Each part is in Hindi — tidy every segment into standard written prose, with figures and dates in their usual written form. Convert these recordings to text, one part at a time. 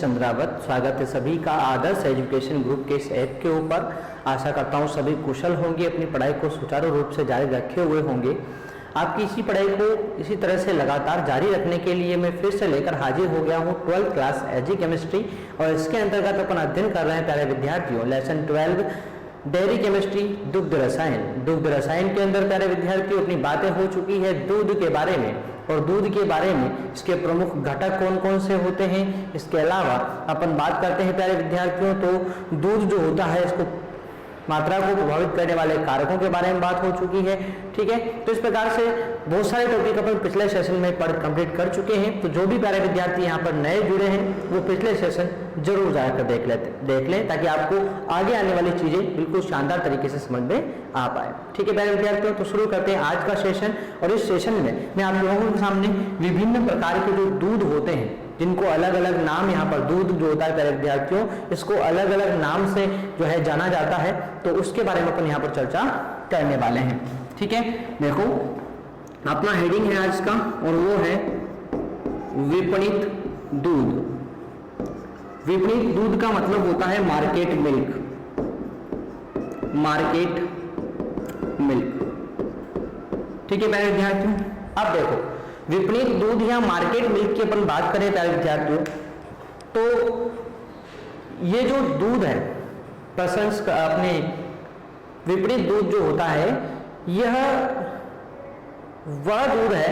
चंद्रावत। स्वागत है सभी का आदर्श एजुकेशन ग्रुप के इस ऐप के ऊपर। आशा करता हूँ सभी कुशल होंगे, अपनी पढ़ाई को सुचारू रूप से जारी रखे हुए होंगे। आपकी इसी पढ़ाई को इसी तरह से लगातार जारी रखने के लिए मैं फिर से लेकर हाजिर हो गया हूँ 12th क्लास एजी केमिस्ट्री। और इसके अंतर्गत अपन अध्ययन कर रहे हैं प्यारे विद्यार्थियों लेसन 12 डेयरी केमिस्ट्री, दुग्ध रसायन। दुग्ध रसायन के अंदर प्यारे विद्यार्थियों अपनी बातें हो चुकी है दूध के बारे में, और दूध के बारे में इसके प्रमुख घटक कौन कौन से होते हैं। इसके अलावा अपन बात करते हैं प्यारे विद्यार्थियों तो दूध जो होता है इसको मात्रा को प्रभावित करने वाले कारकों के बारे में बात हो चुकी है। ठीक है, तो इस प्रकार से बहुत सारे टॉपिक अपन पिछले सेशन में पढ़ कंप्लीट कर चुके हैं। तो जो भी प्यारे विद्यार्थी यहाँ पर नए जुड़े हैं वो पिछले सेशन जरूर जाकर देख लें ताकि आपको आगे आने वाली चीजें बिल्कुल शानदार तरीके से समझ में आ पाए। ठीक है प्यारे विद्यार्थियों, तो शुरू करते हैं आज का सेशन। और इस सेशन में मैं आप लोगों के सामने विभिन्न प्रकार के जो दूध होते हैं जिनको अलग अलग नाम, यहाँ पर दूध जो होता है प्यारे विद्यार्थियों इसको अलग अलग नाम से जो है जाना जाता है, तो उसके बारे में अपन यहाँ पर चर्चा करने वाले हैं। ठीक है, देखो अपना हेडिंग है आज का और वो है विपणित दूध। विपणित दूध का मतलब होता है मार्केट मिल्क। मार्केट मिल्क, ठीक है प्यारे विद्यार्थियों। अब देखो विपणित दूध या मार्केट मिल्क की अपन बात करें प्यारे विद्यार्थियों तो ये जो दूध है अपने विपणित दूध जो होता है यह वह दूध है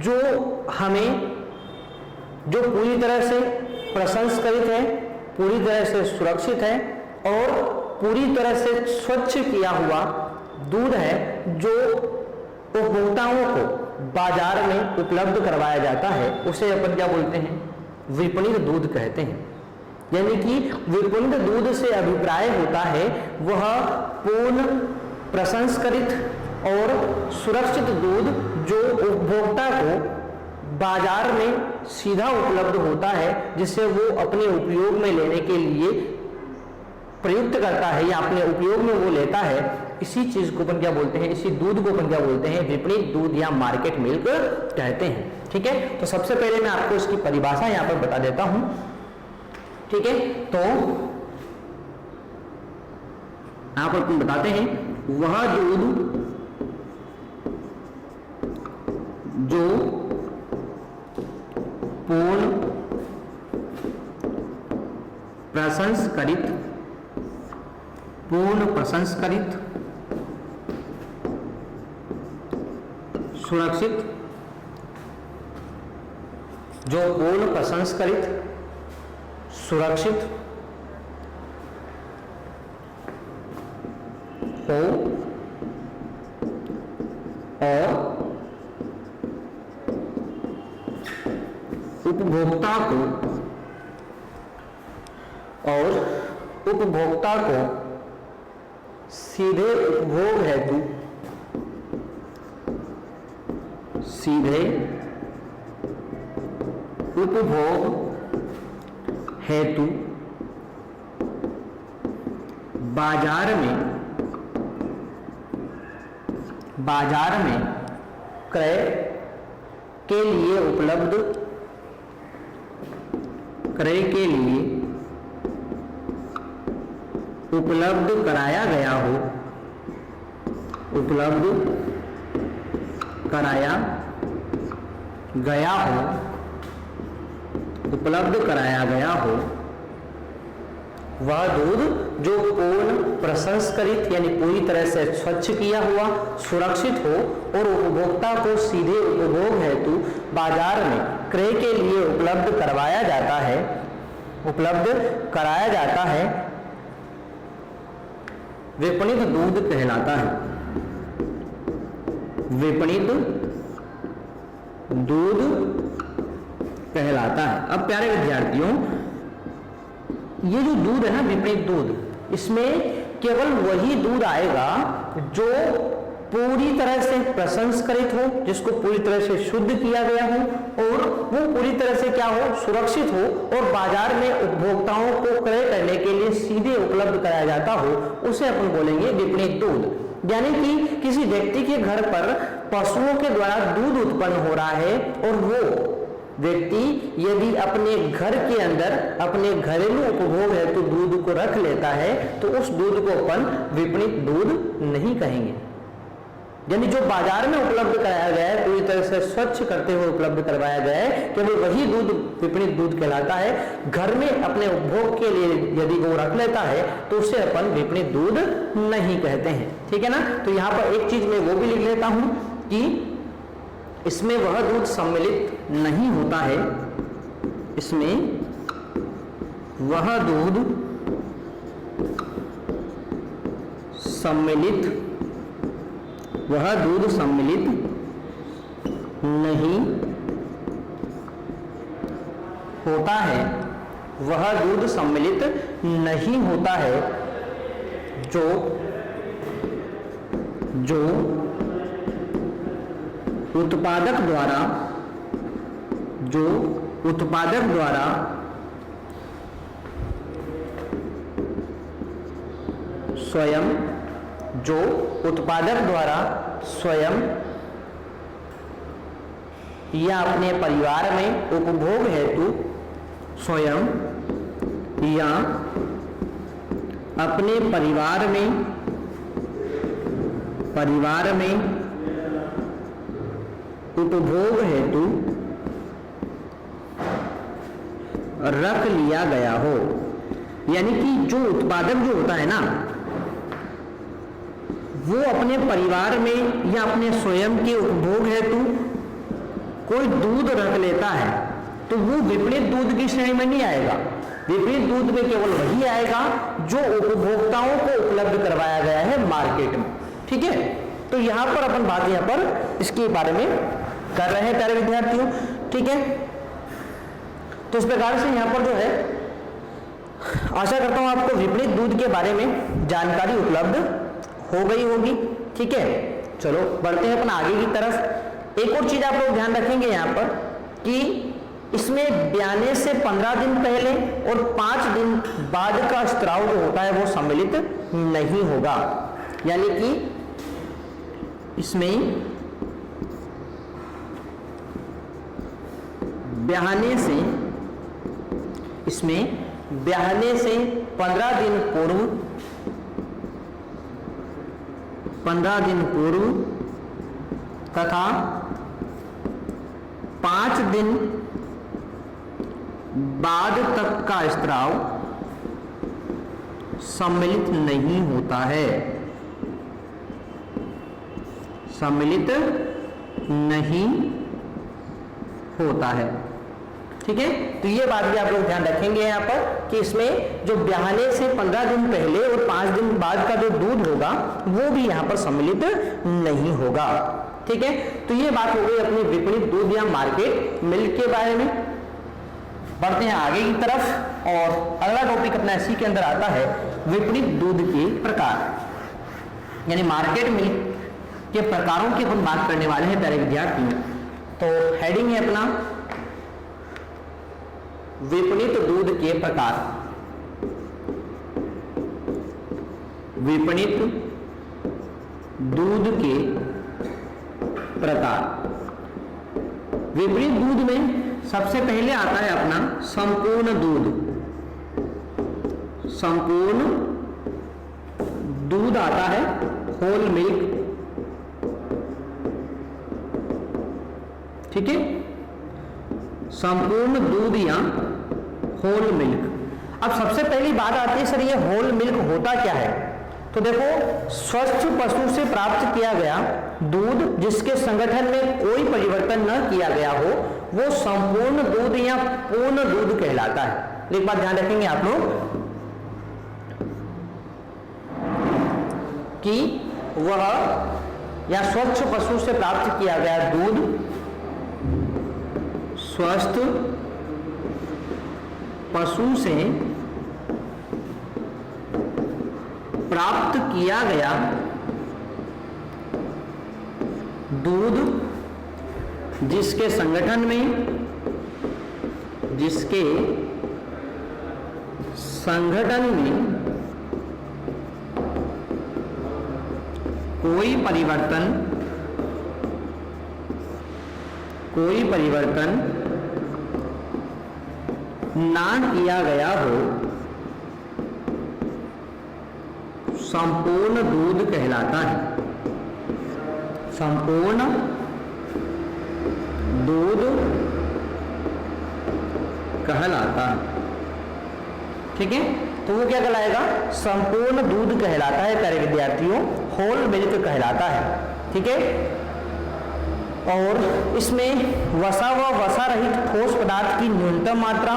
जो हमें जो पूरी तरह से प्रसंस्करित है, पूरी तरह से सुरक्षित है और पूरी तरह से स्वच्छ किया हुआ दूध है जो उपभोक्ताओं को बाजार में उपलब्ध करवाया जाता है, उसे अपन क्या बोलते हैं, विपणित दूध कहते हैं। यानी कि विपणित दूध से अभिप्राय होता है वह पूर्ण प्रसंस्करित और सुरक्षित दूध जो उपभोक्ता को बाजार में सीधा उपलब्ध होता है, जिसे वो अपने उपयोग में लेने के लिए प्रयुक्त करता है या अपने उपयोग में वो लेता है। इसी चीज को अपन क्या बोलते हैं, इसी दूध को अपन क्या बोलते हैं, विपणित दूध या मार्केट मिल्क कहते हैं। ठीक है, तो सबसे पहले मैं आपको इसकी परिभाषा यहां पर बता देता हूं। ठीक है, तो यहां पर अपन बताते हैं वह दूध जो पूर्ण प्रसंस्करित सुरक्षित, जो पूर्ण प्रसंस्करित सुरक्षित हो और उपभोक्ता को सीधे उपभोग हेतु बाजार में क्रय के लिए उपलब्ध कराया गया हो, वह दूध जो पूर्ण प्रसंस्करित यानी पूरी तरह से स्वच्छ किया हुआ, सुरक्षित हो और उपभोक्ता को सीधे उपभोग हेतु बाजार में क्रय के लिए उपलब्ध कराया जाता है, विपणित दूध कहलाता है। विपणित दूध कहलाता है। अब प्यारे विद्यार्थियों ये जो दूध है ना विपणित दूध, इसमें केवल वही दूध आएगा जो पूरी तरह से प्रसंस्करित हो, जिसको पूरी तरह से शुद्ध किया गया हो और वो पूरी तरह से क्या हो, सुरक्षित हो और बाजार में उपभोक्ताओं को क्रय करने के लिए सीधे उपलब्ध कराया जाता हो, उसे अपन बोलेंगे विपणित दूध। यानी कि किसी व्यक्ति के घर पर पशुओं के द्वारा दूध उत्पन्न हो रहा है और वो व्यक्ति यदि अपने घर के अंदर अपने घरेलू उपभोग हेतु दूध को रख लेता है तो उस दूध को अपन विपणित दूध नहीं कहेंगे। यानी जो बाजार में उपलब्ध कराया गया है, पूरी तरह से स्वच्छ करते हुए उपलब्ध करवाया गया है, केवल वही दूध विपणित दूध कहलाता है। घर में अपने उपभोग के लिए यदि वो रख लेता है तो उसे अपन विपणित दूध नहीं कहते हैं। ठीक है ना। तो यहाँ पर एक चीज मैं वो भी लिख लेता हूं कि इसमें वह दूध सम्मिलित नहीं होता है, इसमें वह दूध सम्मिलित नहीं होता है, वह दूध सम्मिलित नहीं होता है जो उत्पादक द्वारा स्वयं या अपने परिवार में उपभोग हेतु स्वयं या अपने परिवार में उपभोग हेतु रख लिया गया हो। यानी कि जो उत्पादक जो होता है ना, वो अपने परिवार में या अपने स्वयं के उपभोग हेतु कोई दूध रख लेता है तो वो विपणित दूध की श्रेणी में नहीं आएगा। विपणित दूध में केवल वही आएगा जो उपभोक्ताओं को उपलब्ध करवाया गया है मार्केट में। ठीक है। तो यहां पर अपन बात यहां पर इसके बारे में कर रहे हैं प्यारे विद्यार्थियों। ठीक है। तो इस प्रकार से यहां पर जो है आशा करता हूं आपको विपणित दूध के बारे में जानकारी उपलब्ध हो गई होगी। ठीक है। चलो बढ़ते हैं अपन आगे की तरफ। एक और चीज आप लोग ध्यान रखेंगे यहाँ पर कि इसमें ब्याने से 15 दिन पहले और 5 दिन बाद का स्त्राव जो होता है वो सम्मिलित नहीं होगा। यानी कि इसमें ब्याहने से 15 दिन पूर्व तथा 5 दिन बाद तक का स्त्राव सम्मिलित नहीं होता है, सम्मिलित नहीं होता है। ठीक है। तो ये बात भी आप लोग ध्यान रखेंगे यहाँ पर कि इसमें जो ब्याहने से 15 दिन पहले और 5 दिन बाद का जो दूध होगा वो भी यहाँ पर सम्मिलित नहीं होगा। ठीक है। तो ये बात हो गई अपनी विपणित दूध या मार्केट मिल्क के बारे में। बढ़ते हैं आगे की तरफ और अगला टॉपिक अपना इसी के अंदर आता है विपणित दूध के प्रकार, यानी मार्केट मिल्क के प्रकारों की हम बात करने वाले हैं प्यारे विद्यार्थियों। तो हेडिंग है अपना विपणित दूध के प्रकार। विपणित दूध के प्रकार। विपणित दूध में सबसे पहले आता है अपना संपूर्ण दूध। संपूर्ण दूध आता है, होल मिल्क। ठीक है। संपूर्ण दूध या होल मिल्क। अब सबसे पहली बात आती है सर ये होल मिल्क होता क्या है। तो देखो स्वस्थ पशु से प्राप्त किया गया दूध जिसके संगठन में कोई परिवर्तन न किया गया हो वो संपूर्ण दूध या पूर्ण दूध कहलाता है। एक बात ध्यान रखेंगे आप लोग कि वह या स्वच्छ पशु से प्राप्त किया गया दूध, स्वस्थ पशु से प्राप्त किया गया दूध जिसके संगठन में कोई परिवर्तन ना किया गया हो संपूर्ण दूध कहलाता है। संपूर्ण दूध कहलाता है। ठीक है, तो वो क्या कहलाएगा? संपूर्ण दूध कहलाता है प्यारे विद्यार्थियों, होल मिल्क कहलाता है। ठीक है, और इसमें वसा व वसा रहित ठोस पदार्थ की न्यूनतम मात्रा,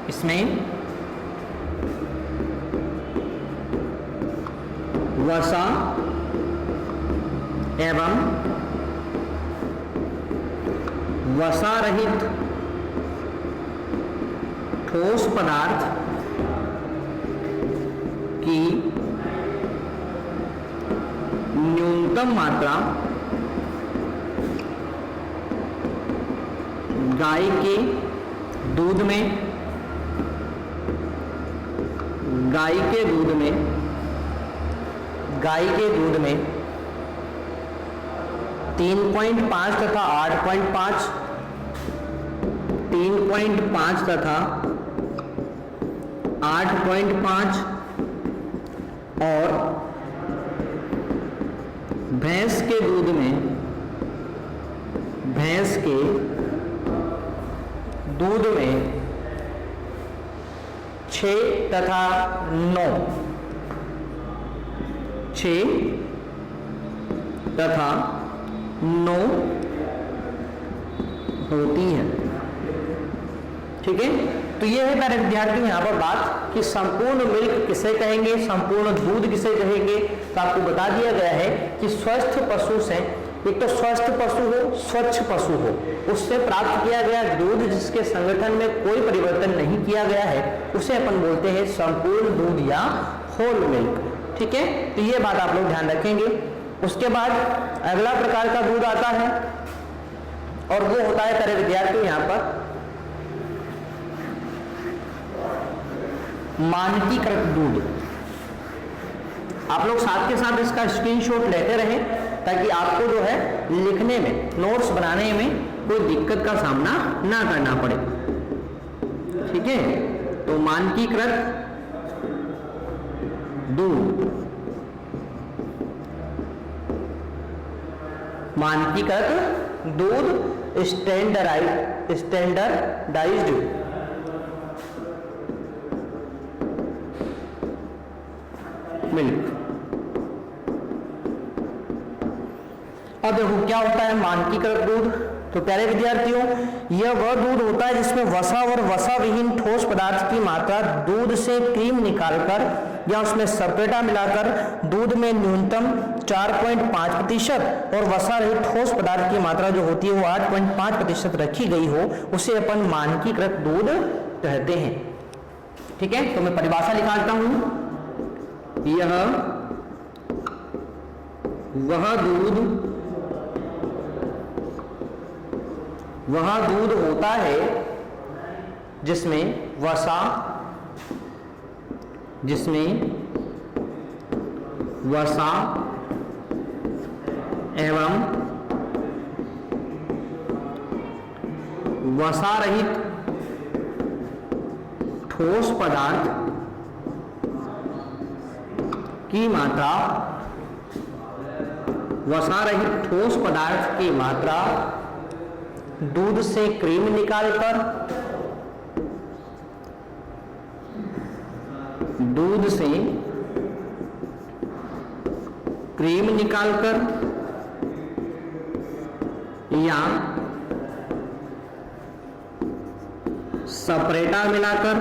इसमें वसा एवं वसा रहित ठोस पदार्थ की न्यूनतम मात्रा गाय के दूध में 3.5 तथा 8.5, 3.5 तथा 8.5 और भैंस के दूध में 6 तथा 9, 6 तथा 9 होती है। ठीक है, तो ये है मेरे विद्यार्थियों यहाँ पर बात कि संपूर्ण मिल्क किसे कहेंगे, संपूर्ण दूध किसे कहेंगे। तो आपको बता दिया गया है कि स्वस्थ पशु से, एक तो स्वस्थ पशु हो, स्वच्छ पशु हो, उससे प्राप्त किया गया दूध जिसके संगठन में कोई परिवर्तन नहीं किया गया है, उसे अपन बोलते हैं संपूर्ण दूध या होल मिल्क। ठीक है, तो ये बात आप लोग ध्यान रखेंगे। उसके बाद अगला प्रकार का दूध आता है और वो होता है प्यारे विद्यार्थी यहाँ पर मानकीकृत दूध। आप लोग साथ के साथ इसका स्क्रीनशॉट लेते रहें ताकि आपको जो है लिखने में, नोट्स बनाने में कोई दिक्कत का सामना ना करना पड़े। ठीक है, तो मानकीकृत दूध, मानकीकृत दूध स्टैंडर्डाइज्ड मिल्क। अब देखो क्या होता है मानकीकृत दूध। तो प्यारे विद्यार्थियों, यह वह दूध होता है जिसमें वसा और वसा विहीन ठोस पदार्थ की मात्रा दूध से क्रीम निकालकर या उसमें सपेटा मिलाकर दूध में न्यूनतम 4.5% और वसा रहित ठोस पदार्थ की मात्रा जो होती है वो 8.5% रखी गई हो, उसे अपन मानकीकृत दूध कहते हैं। ठीक है, तो मैं परिभाषा निकालता हूं। यह वह दूध होता है जिसमें वसा एवं वसा रहित ठोस पदार्थ की मात्रा, वसा रहित ठोस पदार्थ की मात्रा दूध से क्रीम निकालकर, या सपेटा मिलाकर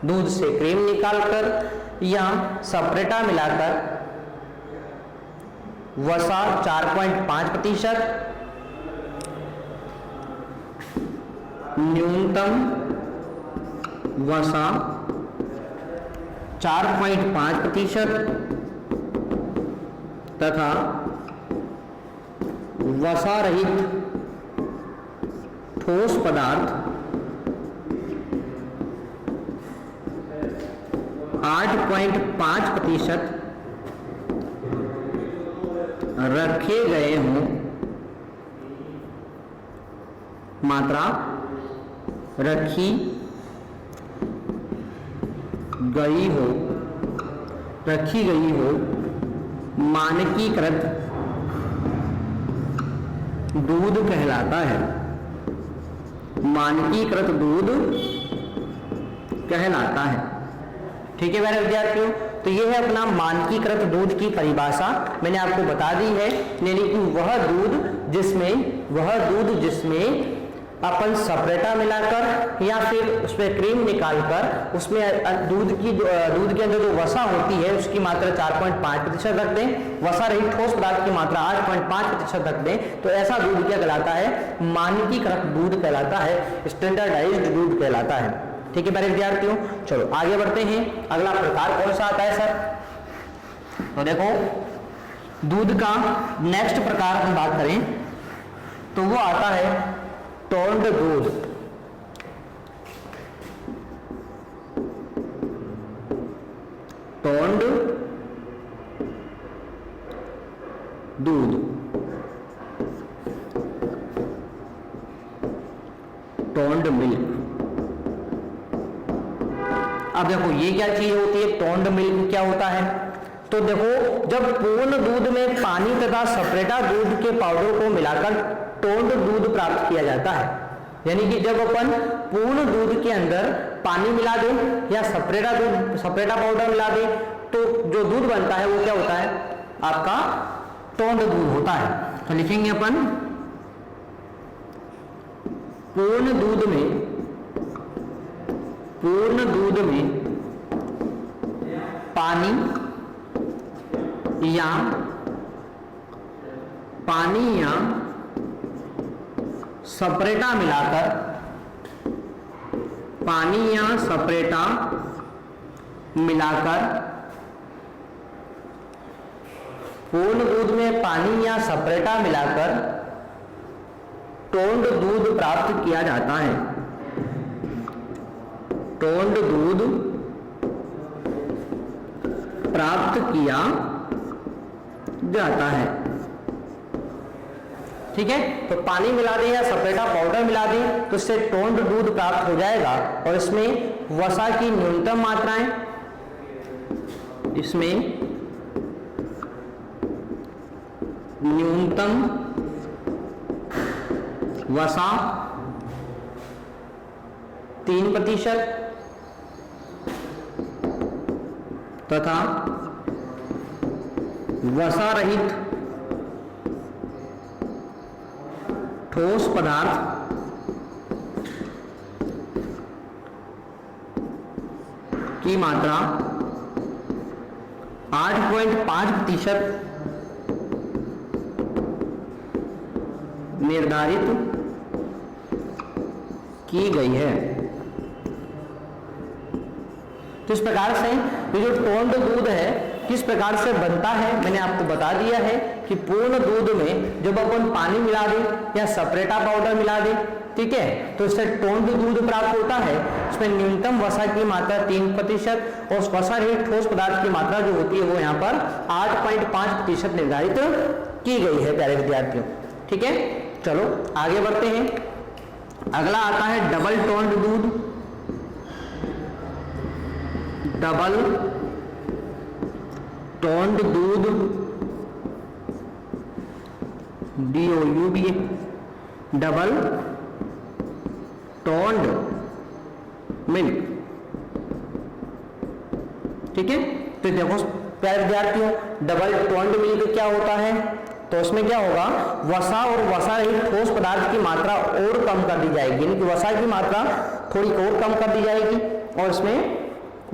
दूध से क्रीम निकालकर या सपेटा मिलाकर वसा 4.5%, न्यूनतम वसा 4.5% तथा वसा रहित ठोस पदार्थ 8.5% रखे गए हों, मात्रा रखी गई हो मानकीकृत दूध कहलाता है। मानकीकृत दूध कहलाता है। ठीक है मेरे विद्यार्थियों, तो ये है अपना मानकीकृत दूध की परिभाषा, मैंने आपको बता दी है। यानी कि वह दूध जिसमें अपन सेपरेटा मिलाकर या फिर उसमें क्रीम निकालकर उसमें दूध के अंदर जो वसा होती है उसकी मात्रा 4.5% रख दें, वसा रहित ठोस पदार्थ की मात्रा 8.5% रख दें, तो ऐसा दूध क्या कहलाता है? मानकीकृत दूध कहलाता है, स्टैंडर्डाइज्ड दूध कहलाता है। ठीक है मेरे विद्यार्थियों, चलो आगे बढ़ते हैं। अगला प्रकार कौन सा आता है सर? तो देखो दूध का नेक्स्ट प्रकार हम बात करें तो वो आता है टोन्ड दूध। टोन्ड दूध, टोन्ड मिल्क। अब देखो ये क्या चीज होती है? टोन्ड मिल्क क्या होता है? तो देखो जब पूर्ण दूध में पानी तथा सेपरेटा दूध के पाउडर को मिलाकर टोन्ड दूध प्राप्त किया जाता है। यानी कि जब अपन पूर्ण दूध के अंदर पानी मिला दें या सेपरेटा पाउडर मिला दें तो जो दूध बनता है वो क्या होता है? आपका टोन्ड दूध होता है। तो लिखेंगे अपन पूर्ण दूध में पानी या सेपरेटा मिलाकर पूर्ण दूध में पानी या सेपरेटा मिलाकर टोन्ड दूध प्राप्त किया जाता है। टोन्ड दूध प्राप्त किया जाता है। ठीक है, तो पानी मिला दें या सेपरेटा पाउडर मिला दें तो इससे टोन्ड दूध प्राप्त हो जाएगा। और इसमें वसा की न्यूनतम मात्राएं, इसमें न्यूनतम वसा 3% तथा वसा रहित ठोस पदार्थ की मात्रा 8.5% निर्धारित की गई है। तो इस प्रकार से ये जो टोन्ड दूध है किस प्रकार से बनता है मैंने आपको बता दिया है कि पूर्ण दूध में जब अपन पानी मिला दें या सेपरेटा पाउडर मिला दें, ठीक है, तो इससे टोन्ड दूध प्राप्त होता है। इसमें न्यूनतम वसा की मात्रा 3% और वसा रहित ठोस पदार्थ की मात्रा जो होती है वो यहाँ पर 8.5% निर्धारित की गई है प्यारे विद्यार्थियों। ठीक है, चलो आगे बढ़ते हैं। अगला आता है डबल टोन्ड दूध। डबल टोन्ड दूध, DOUB, डबल टोन्ड मिल्क। ठीक है, तो देखो प्यारे विद्यार्थियों डबल टोन्ड मिल्क क्या होता है? तो उसमें क्या होगा? वसा और वसा रहित ठोस पदार्थ की मात्रा और कम कर दी जाएगी, यानी कि वसा की मात्रा थोड़ी और कम कर दी जाएगी और इसमें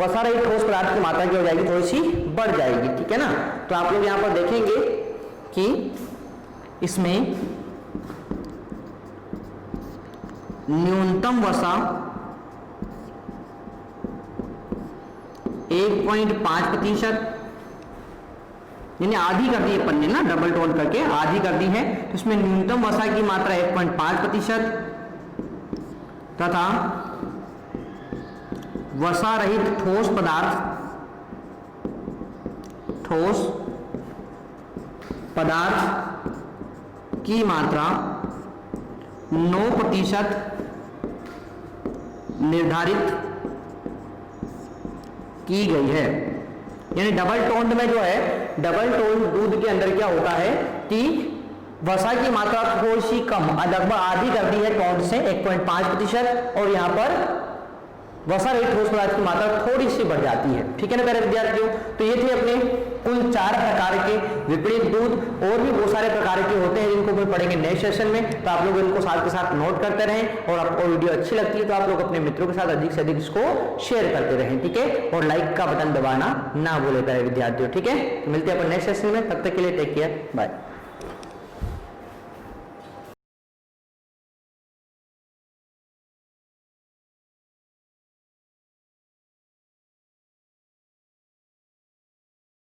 वसा रहित ठोस पदार्थ की मात्रा क्या हो जाएगी? थोड़ी सी बढ़ जाएगी। ठीक है ना, तो आप लोग यहां पर देखेंगे कि इसमें न्यूनतम वसा 1.5%, यानी आधी कर दी है अपन ने ना, डबल टोन करके आधी कर दी है। तो इसमें न्यूनतम वसा की मात्रा 1.5% तथा वसा रहित ठोस पदार्थ की मात्रा 9% निर्धारित की गई है। यानी डबल टोन्ड में जो है, डबल टोन्ड दूध के अंदर क्या होता है कि वसा की मात्रा थोड़ी सी कम, लगभग आधी कर दी है टोन्ड से 1.5%, और यहाँ पर वसा रहित ठोस पदार्थ की मात्रा थोड़ी सी बढ़ जाती है। ठीक है ना प्यारे विद्यार्थियों, तो ये थे अपने कुल 4 प्रकार के विपरीत दूध। और भी बहुत सारे प्रकार के होते हैं जिनको हम पढ़ेंगे नेक्स्ट सेशन में, तो आप लोग इनको साथ के साथ नोट करते रहें। और आपको वीडियो अच्छी लगती है तो आप लोग अपने मित्रों के साथ अधिक से अधिक इसको शेयर करते रहें। ठीक है, और लाइक का बटन दबाना ना भूले प्यारे विद्यार्थियों। ठीक है, तो मिलते हैं अपन नेक्स्ट सेशन में, तब तक के लिए टेक केयर, बाय।